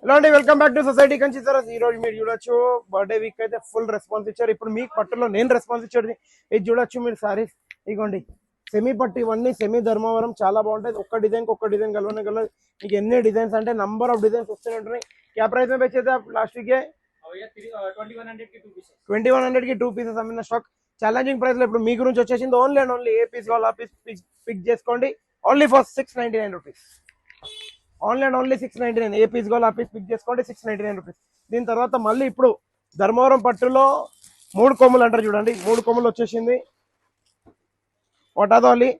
Hello, welcome back to Society Consideras. ఈ రోజు మీరు చూడొచ్చు బర్త్డే వీక్ అయితే ఫుల్ రెస్పాన్స్ ఇచ్చారు. ఇప్పుడు మీకు పట్టులో నేను రెస్పాన్స్ ఇచ్చేది ఇది చూడొచ్చు మీరు సారీస్ ఇగోండి సెమీ పట్టు ఇవన్నీ సెమీ ధర్మవరం చాలా బాగుంటాయి. ఒక్క డిజైన్ కలవనే కలవదు. మీకు ఎన్ని డిజైన్స్ అంటే నంబర్ ఆఫ్ డిజైన్స్ వస్తూనే ఉంటాయి. क्या प्राइस में बेचे थे आप लास्ट वीक? 2100 की 2 पीसेस అమ్మిన స్టాక్ ఛాలెంజింగ్ ప్రైస్ లో ఇప్పుడు మీ గురించి వచ్చేసింది. ఓన్లీ అండ్ ఓన్లీ ఏ పీస్ కావాలి ఆ పీస్ పిక్ చేసుకోండి. Only for 699 rupees. Only and only 699. ఏ పీస్ కావాలి ఆ పీస్ పిక్ చేసుకోండి. 699 రూపీస్. దీని తర్వాత మళ్ళీ ఇప్పుడు ధర్మవరం పట్టులో 3 కొమ్ములు అంటారు చూడండి. 3 కొమ్ములు వచ్చేసింది. వాటాదో అల్లి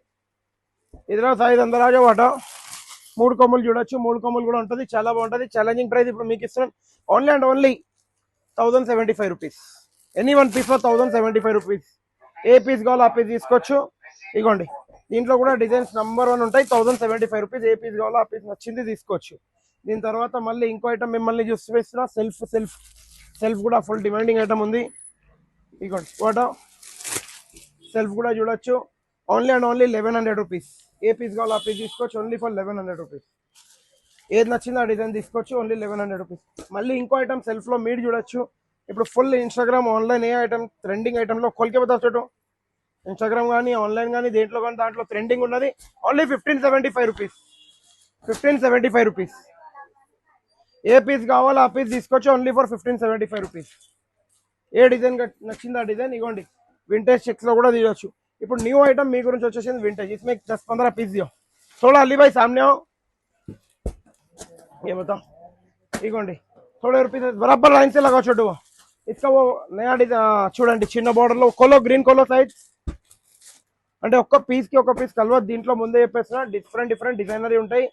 ఇదిలో సైజ్ అందరాజో వాటా 3 కొమ్ములు చూడొచ్చు. 3 కొమ్ములు కూడా ఉంటుంది. చాలా బాగుంటుంది. ఛాలెంజింగ్ ప్రైస్ ఇప్పుడు మీకు ఇస్తున్నాను. Only and only 1075 rupees. Any one piece for 1075 rupees. ఏ పీస్ కావాలో ఆ పీస్ తీసుకోవచ్చు. ఇగోండి దీంట్లో కూడా డిజైన్స్ నంబర్ 1 ఉంటాయి. 1075 రూపీస్. ఏ పీస్ కావాలో ఆ పీస్ నచ్చింది తీసుకోవచ్చు. దీని తర్వాత మళ్ళీ ఇంకో ఐటమ్ మిమ్మల్ని చూపిస్తున్నా. సెల్ఫ్ కూడా ఫుల్ డిమాండింగ్ ఐటమ్ ఉంది. ఇగోండి వాటో సెల్ఫ్ కూడా చూడొచ్చు. Only and only 1100 rupees. ఏ పీస్ కావాలో ఆ పీస్ తీసుకోవచ్చు. Only for 1100 rupees. ఏది నచ్చిందో ఆ డిజైన్ తీసుకోవచ్చు. Only 1100 rupees. మళ్ళీ ఇంకో ఐటమ్ సెల్ఫ్లో మీరు చూడొచ్చు. ఇప్పుడు ఫుల్ ఇన్స్టాగ్రామ్ ఆన్లైన్ ఏ ఐటమ్ ట్రెండింగ్ ఐటమ్లో కొలికే పోతా ఇన్స్టాగ్రామ్ కానీ ఆన్లైన్ కానీ దేంట్లో కానీ దాంట్లో ట్రెండింగ్ ఉన్నది. Only 1575 rupees. 1575 రూపీస్. ఏ పీస్ కావాలో ఆ పీస్ తీసుకోవచ్చు. Only for 1575 rupees. A design నచ్చిందో ఆ డిజైన్ ఇగోండి. వింటేజ్ చెక్స్లో కూడా తీయవచ్చు. ఇప్పుడు న్యూ ఐటమ్ మీ గురించి వచ్చేసింది వింటేజ్. इसमें 10-15 पीस दियो. थोड़ा अली भाई सामने आओ. ये बताओ ఇగోండి थोड़े रुपीस बराबर लाइन से लगाओ छोटू. इसका वो नया डिजाइन చూడండి చిన్న బార్డర్ లో కోలో గ్రీన్ కోలో సైజ్ అంటే ఒక్క పీస్ కి ఒక పీస్ కలవదు. దీంట్లో ముందే చెప్పేస్తున్నా డిఫరెంట్ డిజైనరీ ఉంటాయి.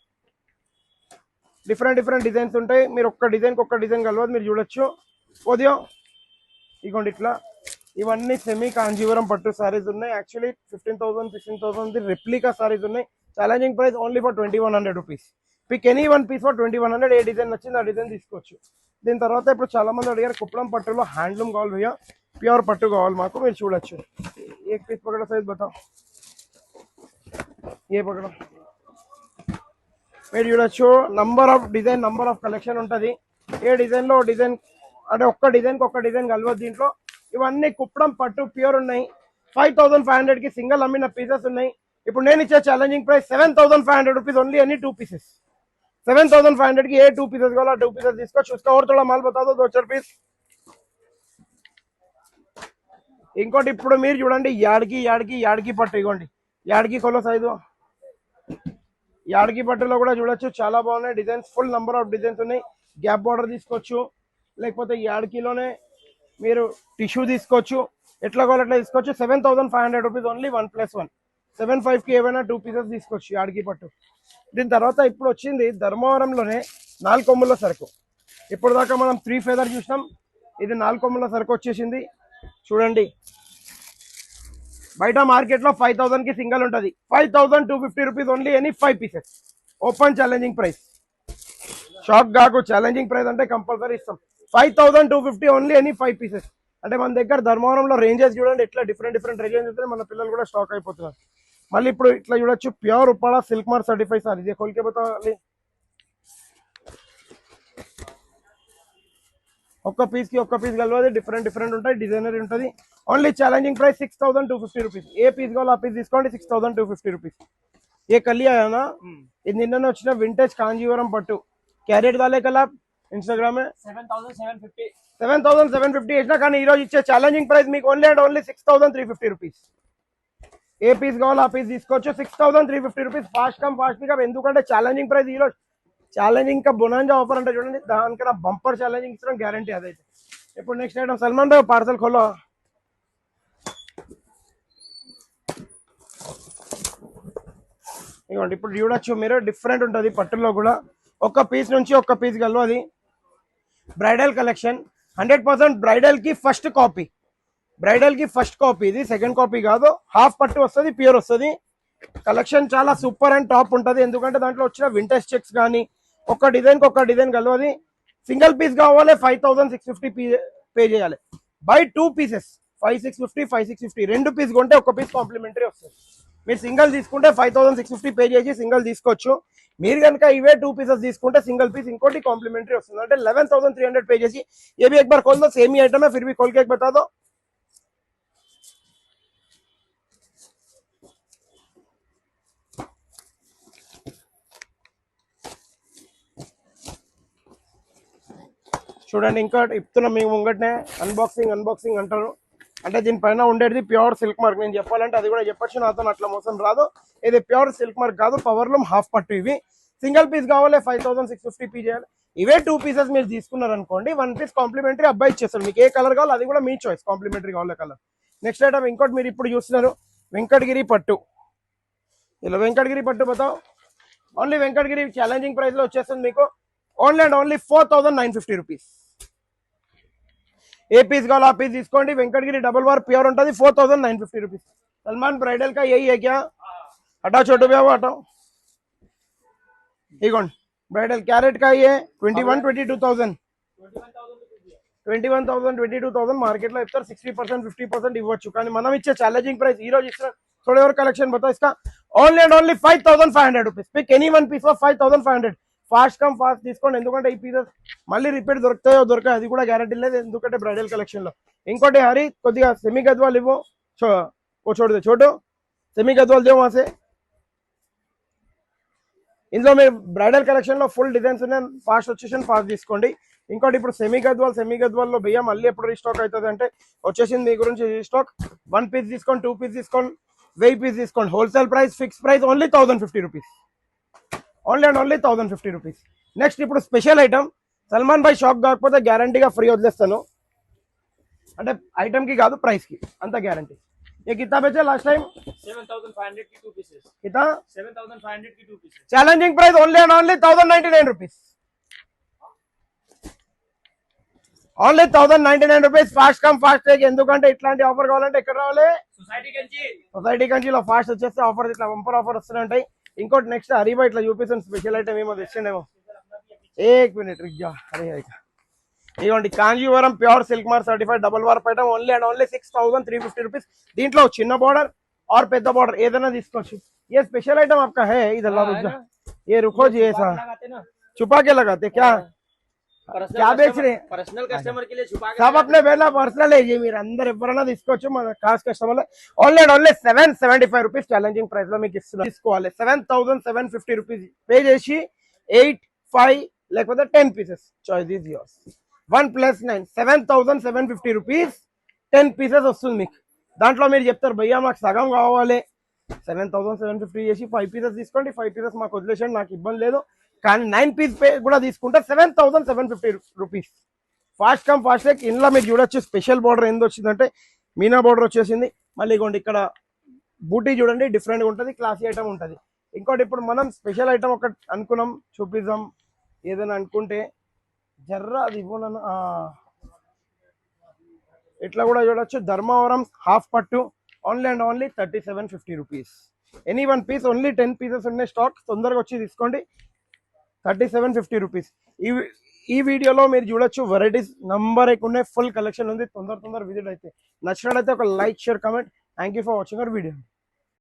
డిఫరెంట్ డిజైన్స్ ఉంటాయి. మీరు ఒక్క డిజైన్ కి ఒక్క డిజైన్ కలవదు. మీరు చూడొచ్చు. ఉదయం ఇగోండి ఇట్లా ఇవన్నీ సెమీ కాంజీవరం పట్టు సారీస్ ఉన్నాయి. యాక్చువల్లీ 15,000 16,000 రెప్లికా సారీస్ ఉన్నాయి. Challenging price only for 2100 rupees. Pick any one piece for 2100. ఏ డిజైన్ నచ్చింది ఆ డిజైన్ తీసుకోవచ్చు. దీని తర్వాత ఇప్పుడు చాలా మంది అడిగారు కుప్పడం పట్టులో హ్యాండ్లూమ్ కావాలి భయ్యా, ప్యూర్ పట్టు కావాలి మాకు. మీరు చూడొచ్చు. ఏ పీస్ పకड़ा సైజ్ బతాओ. ఏ పకड़ा మీరు చూడొచ్చు. Number of design number of collection ఉంటుంది. ఏ డిజైన్లో డిజైన్ అంటే ఒక్క డిజైన్కి ఒక్క డిజైన్ కలవదు. దీంట్లో ఇవన్నీ కుప్పడం పట్టు ప్యూర్ ఉన్నాయి. 5500 కి సింగిల్ అమ్మిన పీసెస్ ఉన్నాయి. ఇప్పుడు నేను ఇచ్చే challenging price 7500 rupees. Only any 2 pieces. 7500 की 2 पीसेस वाला 2 पीसेस తీసుకోవచ్చు. उसका और थोड़ा माल बता दो 2-4 पीस. ఇంకోటి ఇప్పుడు మీరు చూడండి యాడ్కి పట్టు ఇగోండి. యాడ్కి కొలో సైజు యాడ్కి పట్టులో కూడా చూడొచ్చు. చాలా బాగున్నాయి designs. Full number of designs ఉన్నాయి. గ్యాప్ బార్డర్ తీసుకోవచ్చు. లేకపోతే యాడ్కిలోనే మీరు టిష్యూ తీసుకోవచ్చు. ఎట్లా కావాలి అట్లా తీసుకోవచ్చు. 7500 రూపీస్. ఓన్లీ 1+1 75 కి ఏవైనా 2 పీసెస్ తీసుకోవచ్చు యాడ్కి పట్టు. దీని తర్వాత ఇప్పుడు వచ్చింది ధర్మవరంలోనే 4 కొమ్ముల సరుకు. ఇప్పుడు దాకా మనం 3 ఫెదర్ చూసినాం. ఇది 4 కొమ్ముల సరుకు వచ్చేసింది. చూడండి బయట మార్కెట్లో 5000 కి సింగల్ ఉంటుంది. 5250 rupees. Only any 5 pieces. Open challenging price. Shock కాకు. ఛాలెంజింగ్ ప్రైస్ అంటే కంపల్సరీ ఇస్తాం. 5250 ఓన్లీ ఎనీ 5 పీసెస్. అంటే మన దగ్గర ధర్మవరంలో రేంజెస్ చూడండి ఎట్లా డిఫరెంట్ రేంజెస్ ఉంటాయి. మన పిల్లలు కూడా స్టాక్ అయిపోతున్నారు. మళ్ళీ ఇప్పుడు ఇట్లా చూడొచ్చు. Pure Uppada silk mark certified sir. ఇది खोल के बताओ. ఒక్క పీస్ కి ఒక్క పీస్ కలవదు. డిఫరెంట్ ఉంటాయి. డిజైనరీ ఉంటుంది. Only challenging price 6250 rupees. ఏ పీస్ కావాలో ఆ పీస్ తీసుకోండి. 6250 రూపీస్. ఏ కలి ఆయానా ఇది నిన్ననే వచ్చిన వింటేజ్ కాంజీవరం పట్టు. క్యారెట్ దాలే కలా ఇన్స్టాగ్రామ్ 7750 ఇచ్చినా కానీ ఈరోజు ఇచ్చే ఛాలెంజింగ్ ప్రైస్ మీకు ఓన్లీ అండ్ ఓన్లీ 6350 రూపీస్. ఏ పీస్ కావాలో ఆ పీస్ తీసుకోవచ్చు. 6350 రూపీస్. Fast pickup. ఎందుకంటే ఛాలెంజింగ్ ప్రైస్ ఈరోజు ఛాలెంజింగ్ కా బొనాంజా ఆఫర్ అంటే చూడండి. దానికన్నా బంపర్ ఛాలెంజింగ్ ఇచ్చడం గ్యారంటీ అదైతే. ఇప్పుడు నెక్స్ట్ ఐటమ్ సల్మాన్ రావు పార్సల్ ఖోలో. ఇవ్వండి ఇప్పుడు చూడొచ్చు మీరు. డిఫరెంట్ ఉంటుంది పట్టుల్లో కూడా. ఒక్క పీస్ నుంచి ఒక్క పీస్ కలవది. బ్రైడల్ కలెక్షన్ 100% బ్రైడల్ కి ఫస్ట్ కాపీ. ఇది సెకండ్ కాపీ కాదు. హాఫ్ పట్టు వస్తుంది. ప్యూర్ వస్తుంది. కలెక్షన్ చాలా సూపర్ అండ్ టాప్ ఉంటుంది. ఎందుకంటే దాంట్లో వచ్చిన వింటేజ్ చెక్స్ కానీ ఒక్క డిజైన్కి ఒక్క డిజైన్ కలవది. సింగిల్ పీస్ కావాలి 5650 పే చేయాలి. బై 2 పీసెస్ 5650 2 పీస్ కొంటే ఒక పీస్ కాంప్లిమెంటరీ వస్తుంది. మీరు సింగిల్ తీసుకుంటే 5650 పే చేసి సింగిల్ తీసుకోవచ్చు. మీరు కనుక ఇవే 2 పీసెస్ తీసుకుంటే సింగిల్ పీస్ ఇంకోటి కాంప్లిమెంటరీ వస్తుంది. అంటే 11300 पे చేసి ये भी एक बार खोल दो, सेम ही आइटम है फिर भी खोल के एक बता दो. చూడండి ఇంకా ఇస్తున్నా మీ ముంగటనే అన్బాక్సింగ్ అంటారు. అంటే దీనిపైన ఉండేది ప్యూర్ సిల్క్ మార్క్. నేను చెప్పాలంటే అది కూడా చెప్పచ్చు, నాతో అట్లా మోసం రాదు. ఇది ప్యూర్ సిల్క్ మార్క్ కాదు, పవర్లూమ్ హాఫ్ పట్టు. ఇవి సింగిల్ పీస్ కావాలి 5650 పే చేయాలి. ఇవే 2 పీసెస్ మీరు తీసుకున్నారు అనుకోండి, 1 పీస్ కాంప్లిమెంటరీ అబ్బాయి ఇచ్చేస్తారు. మీకు ఏ కలర్ కావాలి అది కూడా మీ చాయిస్, కాంప్లిమెంటరీ కావాలి కలర్. నెక్స్ట్ ఐటమ్ ఇంకోటి మీరు ఇప్పుడు చూస్తున్నారు వెంకటగిరి పట్టు. ఇలా వెంకటగిరి పట్టు బతావు. ఓన్లీ వెంకటగిరి ఛాలెంజింగ్ ప్రైస్ లో వచ్చేస్తుంది మీకు ఓన్లీ అండ్ ఓన్లీ 4950 రూపీస్. ఏ పీస్ కావాలో ఆ పీస్ తీసుకోండి. వెంకటగిరి డబుల్ వార్ ప్యూర్ ఉంటుంది, 4950 రూపీస్. सलमान ब्राइडल का यही है क्या? हटाओ छोटू भैया वो हटाओ. ठीक है ब्राइडल क्या रेट का ये 21,22,000 22,000 మార్కెట్ లో ఇస్తారు. 60% 50% ఇవ్వచ్చు, కానీ మనం ఇచ్చే ఛాలెంజింగ్ ప్రైస్ ఈ రోజు ఇస్తారు. थोड़े और कलेक्शन बताओ इसका only and only 5500 rupees. Pick any one piece of 5500. Fast come fast తీసుకోండి, ఎందుకంటే ఈ పీసెస్ మళ్ళీ రిపీట్ దొరుకుతాయో దొరకాయి అది కూడా గ్యారంటీ లేదు, ఎందుకంటే బ్రైడల్ కలెక్షన్ లో. ఇంకోటి హరి కొద్దిగా సెమీ గద్వాల్ ఇవ్వు, वो छोड़ दे छोटो, సెమీ గద్వాల్ దేవు వहां से. ఇందులో మీరు బ్రైడల్ కలెక్షన్ లో ఫుల్ డిజైన్స్ ఉన్నాయి, ఫాస్ట్ వచ్చేసి ఫాస్ట్ తీసుకోండి. ఇంకోటి ఇప్పుడు సెమీ గద్వాల్ లో భయ్యా మళ్ళీ ఎప్పుడు రీస్టాక్ అవుతుంది అంటే వచ్చేసింది మీ గురించి రీస్టాక్. 1 పీస్ తీసుకోండి, 2 పీస్ తీసుకోండి, 1000 పీస్ తీసుకోండి. Wholesale price fix price only 1050 rupees. Only and only 1050 rupees. Next ఇప్పుడు స్పెషల్ ఐటమ్ సల్మాన్ భాయ్ షాప్ కాకపోతే గ్యారంటీగా ఫ్రీ వదిలేస్తాను, అంటే ఐటమ్ కి కాదు ప్రైస్ కి అంత గ్యారంటీ. ये कितना बेचे लास्ट टाइम 7500 की 2 पीसेस. कितना 7500 की 2 pieces. Challenging price only and only 1099 rupees. Only 1099 rupees. Fast come fast take. ఎందుకంటే ఇట్లాంటి ఆఫర్ కావాలంటే ఎక్కడ రావాలి? సొసైటీ కంచిలో ఫాస్ట్ వచ్చేస్తే ఆఫర్ ఇట్లా బంపర్ ఆఫర్ వస్తూనే ఉంటాయి. ఇంకోటి నెక్స్ట్ హరీబా ఇట్లా చూపిస్తాను స్పెషల్ ఐటమ్ ఏమో తెచ్చిండేమో. ఏక్ మినిట్ రిగ్జా హరి ఇదిగోండి Kanjeevaram pure silk mark certified double war item only and only 6350 rupees. దీంట్లో చిన్న బార్డర్ और పెద్ద బార్డర్ ఏదైనా తీసుకోవచ్చు. ये स्पेशल आइटम आपका है इधर ला रुक जा. ये रुको जी ऐसा छुपा के लगाते क्या क्या बेच रहे हैं? पर्सनल कस्टमर के लिए छुपा के सब अपने बेला पर्सनल है. మీరు అందరు ఎవరైనా తీసుకోవచ్చు, మన cost customer. Only and only 775 rupees challenging price లో మీకు ఇస్తున్నా. తీసుకోవాలి 7750 రూపీస్ పే చేసి 8, 5 లేకపోతే 10 pieces. Choice is yours. 1 + 9 7750 rupees 10 pieces వస్తుంది మీకు. దాంట్లో మీరు చెప్తారు భయ్యా మాకు సగం కావాలి, 7750 చేసి 5 పీసెస్ తీసుకోండి, 5 పీసెస్ మాకు వదిలేసండి, నాకు ఇబ్బంది లేదు. కానీ 9 పీస్ పే కూడా తీసుకుంటే 7750 rupees. Fast come fast take. ఇందులో మీరు చూడొచ్చు స్పెషల్ బార్డర్ ఏంది వచ్చిందంటే మీనా బార్డర్ వచ్చేసింది. మళ్ళీ ఇగోండి ఇక్కడ బూటీ చూడండి డిఫరెంట్గా ఉంటుంది, క్లాసీ ఐటమ్ ఉంటుంది. ఇంకోటి ఇప్పుడు మనం స్పెషల్ ఐటమ్ ఒకటి అనుకున్నాం చూపిద్దాం ఏదైనా అనుకుంటే జర్రా అది ఇవ్వనన్నా. ఇట్లా కూడా చూడొచ్చు ధర్మవరం హాఫ్ పట్టు only and only 3750 rupees. Any 1 piece only 10 pieces ఉన్నాయి స్టాక్, తొందరగా వచ్చి తీసుకోండి. 3750 రూపీస్. ఈ వీడియోలో మీరు చూడొచ్చు వెరైటీస్ నంబర్ ఎక్కువ ఫుల్ కలెక్షన్ ఉంది. తొందర విజిట్ అయితే నచ్చినట్లయితే ఒక like share comment. Thank you for watching our video.